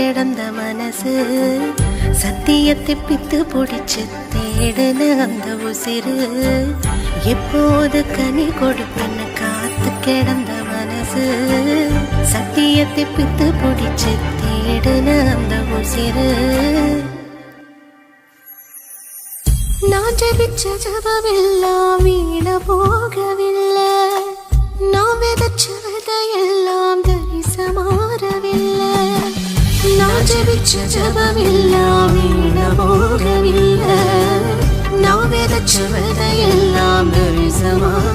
கிடந்த மனசு சத்தியத்தை பித்து பிடிச்சு தேடுன அந்த உசிறு எப்போது கனி கொடுப்பன்னு காத்து கிடந்த மனசு சத்தியத்தை பித்து பிடிச்சு தேடுன அந்த உசிறு நான் ஜெபிச்ச ஜபமெல்லாம் வீண போகவில்லை நான் விதைச்ச விதையெல்லாம் தரிசமாறவில்லை நான் ஜெபிச்ச ஜபமெல்லாம் வீண போகவில்லை நான் விதைச்ச விதையெல்லாம் தரிசமாறவில்லை